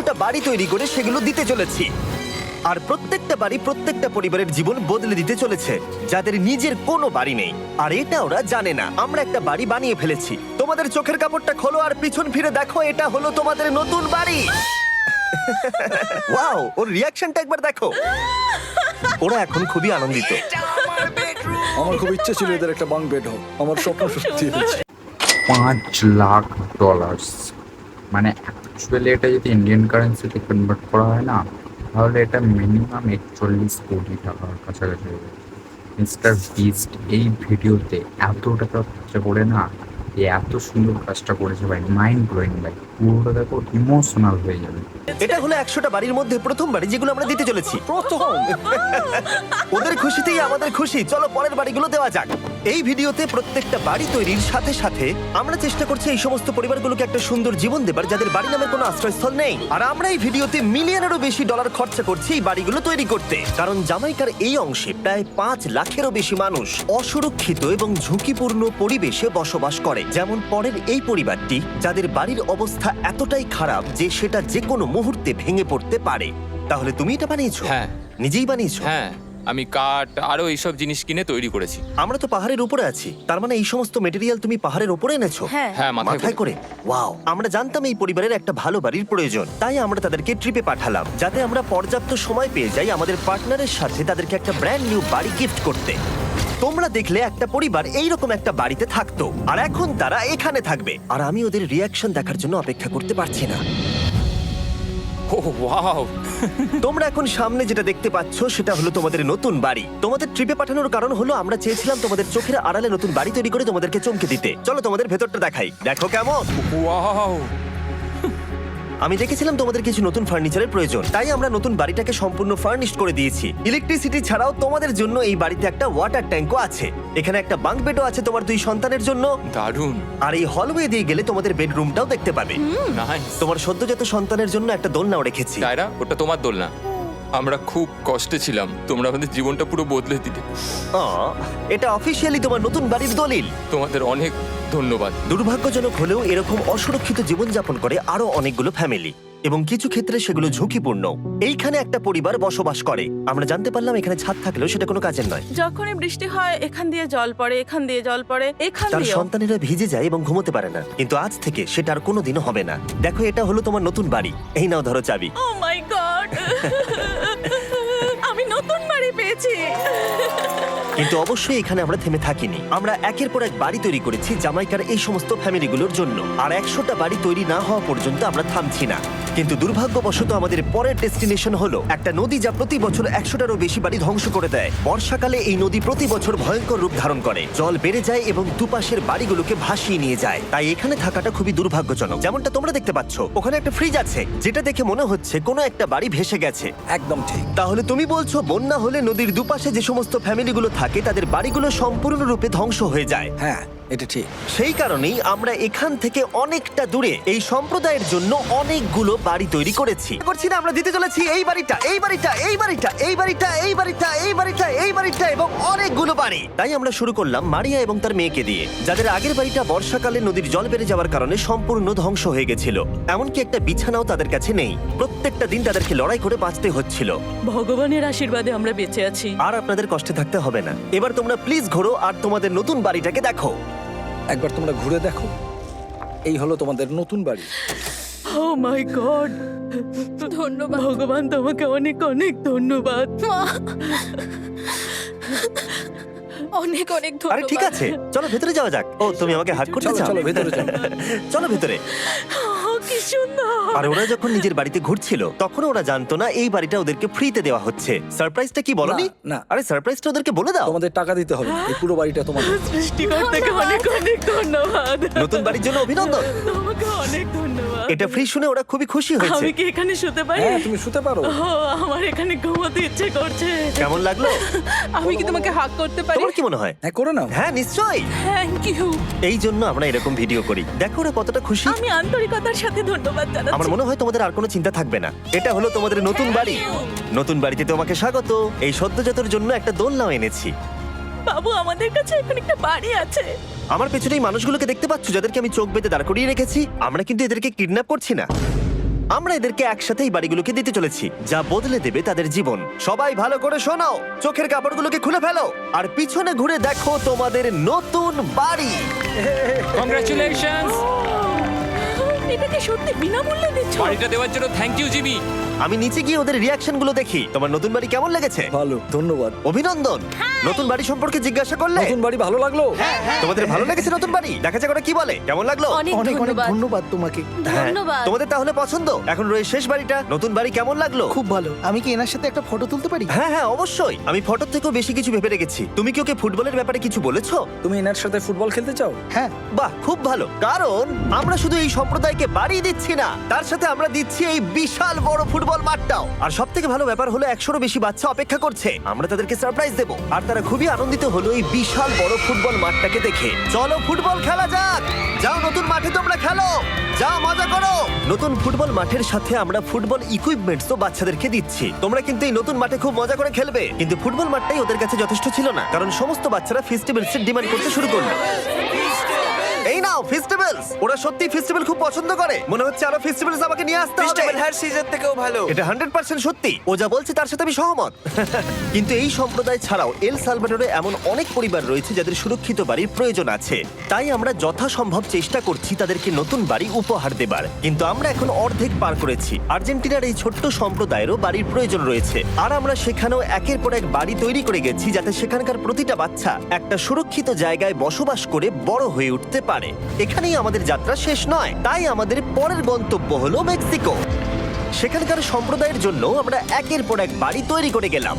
একটা বাড়ি তৈরি করে সেগুলো দিতে চলেছি। আর প্রত্যেকটা বাড়ি প্রত্যেকটা পরিবারের জীবন বদলে দিতে চলেছে যাদের নিজের কোনো বাড়ি নেই। আর এটা ওরা জানে না। আমরা একটা বাড়ি বানিয়ে ফেলেছি। তোমাদের চোখের কাপড়টা খোলো আর পিছন ফিরে দেখো, এটা হলো তোমাদের নতুন বাড়ি। ওয়াও, ওর রিয়াকশনটা একবার দেখো। ওরা এখন খুবই আনন্দিত। আমার খুব ইচ্ছে ছিল এদের একটা বাঙ্ক বেড হোক, আমার স্বপ্ন সত্যি হয়েছে। $5 লাখ, মানে অ্যাকচুয়ালি এটা যদি ইন্ডিয়ান কারেন্সিতে কনভার্ট করা হয় না, তাহলে এটা মিনিমাম 41 কোটি টাকার কাছাকাছি হবে। মিস্টার বিস্ট এই ভিডিওতে এত টাকা খরচা করে না, এত সুন্দর কাজটা করেছে ভাই, মাইন্ড ব্লোয়িং ভাই। পুরোটা দেখো, ইমোশনাল হয়ে যাবে। এটা হলো 100টা বাড়ির মধ্যে প্রথম বাড়ি যেগুলো আমরা দিতে চলেছি। প্রথম ওদের খুশিতেই আমাদের খুশি। চলো পরের বাড়িগুলো দেওয়া যাক। এই ভিডিওতে প্রত্যেকটা বাড়ি তৈরির সাথে সাথে আমরা চেষ্টা করছি এই সমস্ত পরিবারগুলোকে একটা সুন্দর জীবন দেবার যাদের বাড়ি নামের কোনো আশ্রয়স্থল নেই। আর আমরা এই ভিডিওতে মিলিয়নেরও বেশি ডলার খরচা করছি এই বাড়িগুলো তৈরি করতে, কারণ জামাইকার এই অংশে প্রায় 5 লাখেরও বেশি মানুষ অসুরক্ষিত এবং ঝুঁকিপূর্ণ পরিবেশে বসবাস করে। যেমন পরের এই পরিবারটি, যাদের বাড়ির অবস্থা এতটাই খারাপ যে সেটা যে কোনো মুহূর্তে ভেঙে পড়তে পারে। তাহলে তুমি এটা বানিয়েছো? হ্যাঁ। নিজেই বানিয়েছো? হ্যাঁ, আমি কাঠ আরো এইসব জিনিস কিনে তৈরি করেছি। আমরা তো পাহাড়ের উপরে আছি, তার মানে এই সমস্ত মেটেরিয়াল তুমি পাহাড়ের উপরে এনেছো? হ্যাঁ। হ্যাঁ, মাথায় করে। ওয়াও, আমরা জানতাম এই পরিবারের একটা ভালো বাড়ির প্রয়োজন, তাই আমরা তাদেরকে ট্রিপে পাঠালাম যাতে আমরা পর্যাপ্ত সময় পেয়ে যাই আমাদের পার্টনারের সাথে তাদেরকে একটা ব্র্যান্ড নিউ বাড়ি গিফট করতে। তোমরা দেখলে একটা পরিবার এইরকম একটা বাড়িতে থাকতো, আর এখন তারা এখানে থাকবে। আর আমি ওদের রিয়াকশন দেখার জন্য অপেক্ষা করতে পারছি না। ও ওয়াও, তোমরা এখন সামনে যেটা দেখতে পাচ্ছ সেটা হলো তোমাদের নতুন বাড়ি। তোমাদের ট্রিপে পাঠানোর কারণ হলো আমরা চেয়েছিলাম তোমাদের চোখের আড়ালে নতুন বাড়ি তৈরি করে তোমাদেরকে চমকে দিতে। চলো তোমাদের ভেতরটা দেখাই, দেখো কেমন। ওয়াও। আমি দেখেছিলাম তোমাদের কিছু নতুন ফার্নিচারের প্রয়োজন, তাই আমরা নতুন বাড়িটাকে সম্পূর্ণ ফার্নিশড করে দিয়েছি। ইলেকট্রিসিটি ছাড়াও তোমাদের জন্য এই বাড়িতে একটা ওয়াটার ট্যাঙ্কও আছে। এখানে একটা বাঙ্ক বেডও আছে তোমার 2 সন্তানের জন্য। দারুণ। আর এই হলওয়ে দিয়ে গেলে তোমাদের বেডরুমটাও দেখতে পাবে। নাইস। তোমার সদ্যজাত সন্তানের জন্য একটা দোলনাও রেখেছি। ডায়রা, ওটা তোমার দোলনা। আমরা খুব কষ্টে ছিলাম, তোমরা আমাদের জীবনটা পুরো বদলে দিলে। এটা অফিসিয়ালি তোমার নতুন বাড়ির দলিল। তোমাদের অনেক ধন্যবাদ। দুর্ভাগ্যজনক হলেও এরকম অসুরক্ষিত জীবনযাপন করে আরো অনেকগুলো ফ্যামিলি, এবং কিছু ক্ষেত্রে সেগুলো ঝুঁকিপূর্ণ। এইখানে একটা পরিবার বসবাস করে। আমরা জানতে পারলাম এখানে ছাদ থাকলেও সেটা কোনো কাজের নয়। যখনই বৃষ্টি হয় এখান দিয়ে জল পড়ে, এখান দিয়ে জল পড়ে, এখান তার দিয়ে। সন্তানেরা ভিজে যায় এবং ঘুমোতে পারে না, কিন্তু আজ থেকে সেটা আর কোনোদিনও হবে না। দেখো, এটা হলো তোমার নতুন বাড়ি। এই নাও, ধরো চাবি। ও মাই গড, আমি নতুন বাড়ি পেয়েছি। কিন্তু অবশ্যই এখানে আমরা থেমে থাকিনি। আমরা একের পর এক বাড়ি তৈরি করেছি জামাইকার এই সমস্ত ফ্যামিলিগুলোর জন্য। আর 100টা বাড়ি তৈরি না হওয়া পর্যন্ত আমরা থামছি না। কিন্তু দুর্ভাগ্যবশত আমাদের পরের ডেস্টিনেশন হলো একটা নদী যা প্রতি বছর 100টারও বেশি বাড়ি ধ্বংস করে দেয়। বর্ষাকালে এই নদী প্রতি বছর ভয়ঙ্কর রূপ ধারণ করে, জল বেড়ে যায় এবং দুপাশের বাড়িগুলোকে ভাসিয়ে নিয়ে যায়। তাই এখানে থাকাটা খুবই দুর্ভাগ্যজনক। যেমনটা তোমরা দেখতে পাচ্ছ, ওখানে একটা ফ্রিজ আছে যেটা দেখে মনে হচ্ছে কোনো একটা বাড়ি ভেসে গেছে। একদম ঠিক। তাহলে তুমি বলছো বন্যা হলে নদীর দুপাশে যে সমস্ত ফ্যামিলিগুলো থাকে তাদের বাড়িগুলো সম্পূর্ণরূপে ধ্বংস হয়ে যায়। হ্যাঁ, এটা ঠিক। সেই কারণেই আমরা এখান থেকে অনেকটা দূরে এই সম্প্রদায়ের জন্য অনেকগুলো বাড়ি তৈরি করেছি। আমরা দিতে চলেছি এই বাড়িটা, এই বাড়িটা, এই বাড়িটা, এই বাড়িটা, এই বাড়িটা, এই বাড়িটা, এই বাড়িটা এবং অনেকগুলো বাড়ি। তাই আমরা শুরু করলাম মারিয়া এবং তার মেয়েকে দিয়ে, যাদের আগের বাড়িটা বর্ষাকালে নদীর জল বেড়ে যাওয়ার কারণে সম্পূর্ণ ধ্বংস হয়ে গেছিল। এমনকি একটা বিছানাও তাদের কাছে নেই। প্রত্যেকটা দিন তাদেরকে লড়াই করে বাঁচতে হচ্ছিল। ভগবানের আশীর্বাদে আমরা বেঁচে আছি। আর আপনাদের কষ্টে থাকতে হবে না। এবার তোমরা প্লিজ ঘোরো আর তোমাদের নতুন বাড়িটাকে দেখো। একবার তোমরা ঘুরে দেখো, এই হলো তোমাদের নতুন বাড়ি। ও মাই গড, ধন্যবাদ ভগবান, তোমাকে অনেক অনেক ধন্যবাদ। অনেক অনেক আরে ধন্যবাদ। ঠিক আছে, চলো ভেতরে যাওয়া যাক। ও, তুমি আমাকে হাত করতে চলো চাও? চলো ভেতরে চলো। চলো ভেতরে। ও, কি সুন্দর। আর ওরা যখন নিজের বাড়িতে ঘুরছিল তখন ওরা জানতো না এই বাড়িটা ওদেরকে ফ্রিতে দেওয়া হচ্ছে। সারপ্রাইজটা কি বলনি? না, না। আরে সারপ্রাইজটা ওদেরকে বলে দাও। তোমাদের টাকা দিতে হবে, এই পুরো বাড়িটা তোমাদের। সৃষ্টিকর্তাকে অনেক অনেক ধন্যবাদ। নতুন বাড়ির জন্য অভিনন্দন। তোমাকে অনেক ধন্যবাদ। এটা ফ্রি শুনে ওরা খুবই খুশি হয়েছে। আমি কি এখানে শুতে পারি? হ্যাঁ, তুমি শুতে পারো। ও, আমার এখানে ঘুমোতে ইচ্ছে করছে। কেমন লাগলো? আমি কি তোমাকে হাগ করতে পারি? তোমার কি মনে হয়? হ্যাঁ, করে নাও। হ্যাঁ, নিশ্চয়ই। Thank you. এই জন্য আমরা এরকম ভিডিও করি। দেখো ওরা কতটা খুশি। আমি আন্তরিকতার সাথে ধন্যবাদ জানাচ্ছি। আমার মনে হয় তোমাদের আর কোনো চিন্তা থাকবে না। এটা হলো তোমাদের নতুন বাড়ি। নতুন বাড়িতে তোমাকে স্বাগত। এই সদ্যজাতর জন্য একটা দোলনাও এনেছি। বাবু, আমাদের কাছে এখন একটা বাড়ি আছে। আমার পেছনে এই মানুষগুলোকে দেখতে পাচ্ছ যাদেরকে আমি চোখ বেঁধে দাঁড় করিয়ে রেখেছি? আমরা কিন্তু এদেরকে কিডন্যাপ করছি না। আমরা এদেরকে একসাথে এই বাড়িগুলোকে দিতে চলেছি যা বদলে দেবে তাদের জীবন। সবাই ভালো করে শোনাও, চোখের কাপড়গুলোকে খুলে ফেলো আর পিছনে ঘুরে দেখো তোমাদের নতুন বাড়ি। কংগ্রাচুলেশনস! এটাকে সত্যি বিনামূল্যে দিচ্ছ? বাড়িটা দেওয়ার জন্য থ্যাংক ইউ জিমি। আমি নিচে গিয়ে ওদের রিয়াকশনগুলো দেখি। তোমার নতুন বাড়ি কেমন লেগেছে? ভালো, ধন্যবাদ। অভিনন্দন। নতুন বাড়ি সম্পর্কে জিজ্ঞাসা করলে নতুন বাড়ি ভালো লাগলো? তোমাদের ভালো লেগেছে নতুন বাড়ি? দেখা যাক ওরা কি বলে। কেমন লাগলো? অনেক অনেক অনেক ধন্যবাদ। ধন্যবাদ তোমাকে। হ্যাঁ, ধন্যবাদ। তোমাদের তাহলে পছন্দ। এখন রয়েছে শেষ বাড়িটা। নতুন বাড়ি কেমন লাগলো? খুব ভালো। আমি কি এনার সাথে একটা ফটো তুলতে পারি? হ্যাঁ হ্যাঁ অবশ্যই। আমি ফটোর থেকেও বেশি কিছু ভেবে রেখেছি। তুমি কি ওকে ফুটবলের ব্যাপারে কিছু বলেছো? তুমি এনার সাথে ফুটবল খেলতে চাও? হ্যাঁ। বাহ, খুব ভালো। কারণ আমরা শুধু এই সম্প্রদায়কে বাড়ি দিচ্ছি না, তার সাথে আমরা দিচ্ছি এই বিশাল বড় ফুটবল মাঠটাও। আর সব থেকে ভালো ব্যাপার হলো 100-রও বেশি বাচ্চা অপেক্ষা করছে। আমরা তাদেরকে সারপ্রাইজ দেবো আর তারা খুবই আনন্দিত হলো এই বিশাল বড় ফুটবল মাঠটাকে দেখে। চলো ফুটবল খেলা যাক। যাও নতুন মাঠে তোমরা খেলো, যাও মজা করো। নতুন ফুটবল মাঠের সাথে আমরা ফুটবল ইকুইপমেন্টসও বাচ্চাদেরকে দিচ্ছি। তোমরা কিন্তু এই নতুন মাঠে খুব মজা করে খেলবে। কিন্তু ফুটবল মাঠটাই ওদের কাছে যথেষ্ট ছিল না, কারণ সমস্ত বাচ্চারা ফেস্টিভ্যালসের ডিমান্ড করতে শুরু করলো। এই নাও ফেস্টিভ্যালস। ওরা সত্যি ফেস্টিভ্যাল খুব পছন্দ করে। মনে হচ্ছে আরো ফেস্টিভ্যালস আমাকে নিয়ে আসতে হবে। হ্যার সিজন থেকেও ভালো। এটা 100% সত্যি। ও যা বলছে তার সাথে আমি সহমত। কিন্তু এই সম্প্রদায় ছাড়াও এল সালভাডোরে এমন অনেক পরিবার রয়েছে যাদের সুরক্ষিত বাড়ির প্রয়োজন আছে। তাই আমরা যথাসম্ভব চেষ্টা করছি তাদেরকে নতুন বাড়ি উপহার দেবার। কিন্তু আমরা এখন অর্ধেক পার করেছি। আর্জেন্টিনার এই ছোট্ট সম্প্রদায়েরও বাড়ির প্রয়োজন রয়েছে, আর আমরা সেখানেও একের পর এক বাড়ি তৈরি করে গেছি যাতে সেখানকার প্রতিটা বাচ্চা একটা সুরক্ষিত জায়গায় বসবাস করে বড় হয়ে উঠতে পারে। এখানেই আমাদের যাত্রা শেষ নয়, তাই আমাদের পরের গন্তব্য হলো মেক্সিকো। সেখানকার সম্প্রদায়ের জন্য আমরা একের পর এক বাড়ি তৈরি করে গেলাম।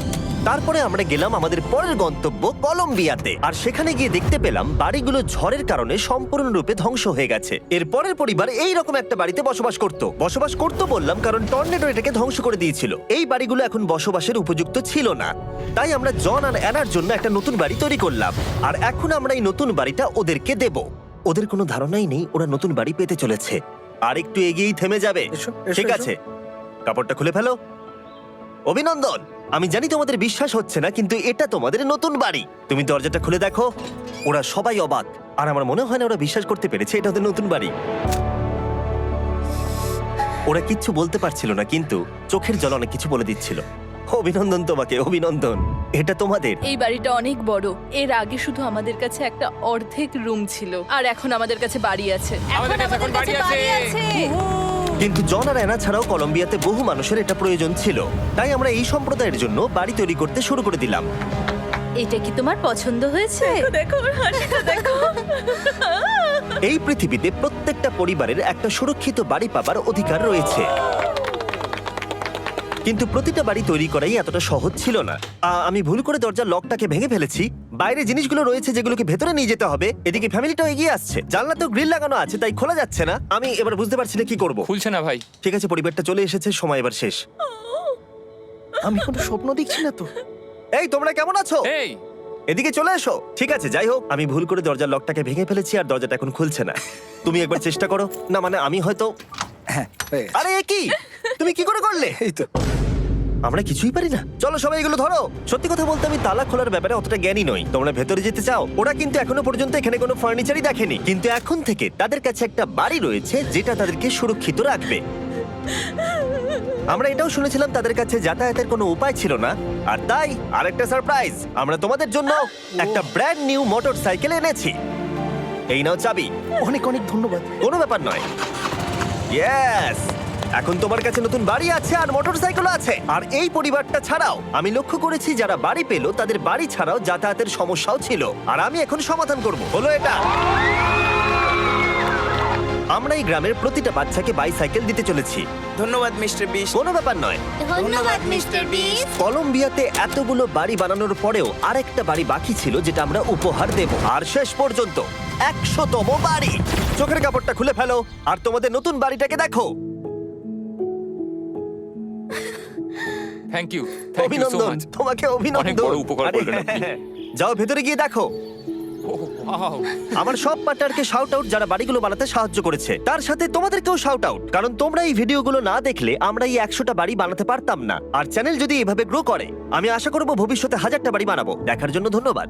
তারপরে আমরা গেলাম আমাদের পরের গন্তব্য কলম্বিয়াতে, আর সেখানে গিয়ে দেখতে পেলাম বাড়িগুলো ঝড়ের কারণে সম্পূর্ণরূপে ধ্বংস হয়ে গেছে। এর পরের পরিবার এই রকম একটা বাড়িতে বসবাস করতো বললাম কারণ টর্নেডো এটাকে ধ্বংস করে দিয়েছিল। এই বাড়িগুলো এখন বসবাসের উপযুক্ত ছিল না, তাই আমরা জন আর অ্যানার জন্য একটা নতুন বাড়ি তৈরি করলাম। আর এখন আমরা এই নতুন বাড়িটা ওদেরকে দেব। ওদের কোনো ধারণাই নেই ওরা নতুন বাড়ি পেতে চলেছে। আর একটু এগিয়েই থেমে যাবে। এসো, এসো, ঠিক এসো। আছে, কাপড়টা খুলে ফেলো। অভিনন্দন। আমি জানি তোমাদের বিশ্বাস হচ্ছে না, কিন্তু এটা তোমাদের নতুন বাড়ি। তুমি দরজাটা খুলে দেখো। ওরা সবাই অবাক, আর আমার মনে হয় না ওরা বিশ্বাস করতে পেরেছে এটা ওদের নতুন বাড়ি। ওরা কিচ্ছু বলতে পারছিল না, কিন্তু চোখের জল অনেক কিছু বলে দিচ্ছিল। অভিনন্দন তোমাকে, অভিনন্দন। এটা তোমাদের। এই বাড়িটা অনেক বড়। এর আগে শুধু আমাদের কাছে একটা অর্ধেক রুম ছিল, আর এখন আমাদের কাছে বাড়ি আছে। আমাদের কাছে এখন বাড়ি আছে। কিন্তু জন আর অ্যানা ছাড়াও কলম্বিয়াতে বহু মানুষের এটা প্রয়োজন ছিল, তাই আমরা এই সম্প্রদায়ের জন্য বাড়ি তৈরি করতে শুরু করে দিলাম। এটা কি তোমার পছন্দ হয়েছে? দেখো ওর হাসিটা দেখো। এই পৃথিবীতে প্রত্যেকটা পরিবারের একটা সুরক্ষিত বাড়ি পাবার অধিকার রয়েছে, কিন্তু প্রতিটা বাড়ি তৈরি করাই এতটা সহজ ছিল না। আমি ভুল করে দরজার লকটাকে ভেঙে ফেলেছি। বাইরে জিনিসগুলো রয়েছে যেগুলোকে ভেতরে নিয়ে যেতে হবে। এদিকে ফ্যামিলিটাও এগিয়ে আসছে। জানলাতেও গ্রিল লাগানো আছে, তাই খোলা যাচ্ছে না। আমি এবার বুঝতে পারছি না কি করব। খুলছে না ভাই। ঠিক আছে, পরিবারটা চলে এসেছে, সময় এবার শেষ। আমি কোনো স্বপ্ন দেখছি না তো। এই তোমরা কেমন আছো? এই এদিকে চলে এসো। ঠিক আছে, যাই হোক, আমি ভুল করে দরজার লকটাকে ভেঙে ফেলেছি আর দরজাটা এখন খুলছে না। তুমি একবার চেষ্টা করো না, মানে আমি হয়তো। হ্যাঁ, হয়ে গেছে। আরে এ কি, তুমি কি করে করলে? এই তো। আমরা কিছুই পারি না। চলো সবাই এগুলো ধরো। সত্যি কথা বলতে আমি তালা খোলার ব্যাপারে অতটা জ্ঞানী নই। তোমরা ভেতরে যেতে চাও? ওরা কিন্তু এখনো পর্যন্ত এখানে কোনো ফার্নিচারই দেখেনি, কিন্তু এখন থেকে তাদের কাছে একটা বাড়ি রয়েছে যেটা তাদেরকে সুরক্ষিত রাখবে। আমরা এটাও শুনেছিলাম তাদের কাছে যাতায়াতের কোনো উপায় ছিল না, আর তাই আরেকটা সারপ্রাইজ, আমরা তোমাদের জন্য একটা ব্র্যান্ড নিউ মোটরসাইকেল এনেছি। এই নাও চাবি। অনেক অনেক ধন্যবাদ। কোনো ব্যাপার নয়। ইয়েস, এখন তোমার কাছে নতুন বাড়ি আছে আর মোটরসাইকেলও আছে। আর এই পরিবারটা ছাড়াও আমি লক্ষ্য করেছি যারা বাড়ি পেল তাদের বাড়ি ছাড়াও যাতায়াতের সমস্যাও ছিল, আর আমি এখন সমাধান করব। হলো এটা। আমরা এই গ্রামের প্রতিটা বাচ্চাকে বাইসাইকেল দিতে চলেছি। ধন্যবাদ মিস্টার বিশ। কোনো ব্যাপার নয়। ধন্যবাদ মিস্টার বিস্ট। কলম্বিয়াতে এতগুলো বাড়ি বানানোর পরেও আরেকটা বাড়ি বাকি ছিল যেটা আমরা উপহার দেব। আর শেষ পর্যন্ত 100তম বাড়ি। চোখের কাপড়টা খুলে ফেলো আর তোমাদের নতুন বাড়িটাকে দেখো। Thank you, thank you so অভিনন্দন, মাচ। তোমাকে অভিনন্দন। অনেক বড় উপকার আরে, করলেন আপনি। যাও ভেতরে গিয়ে দেখো। ওয়াও, আমার সব পার্টনারকে শাউট আউট যারা বাড়িগুলো বানাতে সাহায্য করেছে। তার সাথে তোমাদেরকেও শাউট আউট, কারণ তোমরা এই ভিডিওগুলো না দেখলে আমরা এই 100টা বাড়ি বানাতে পারতাম না। আর চ্যানেল যদি এভাবে গ্রো করে, আমি আশা করব ভবিষ্যতে 1000টা বাড়ি বানাবো। দেখার জন্য ধন্যবাদ।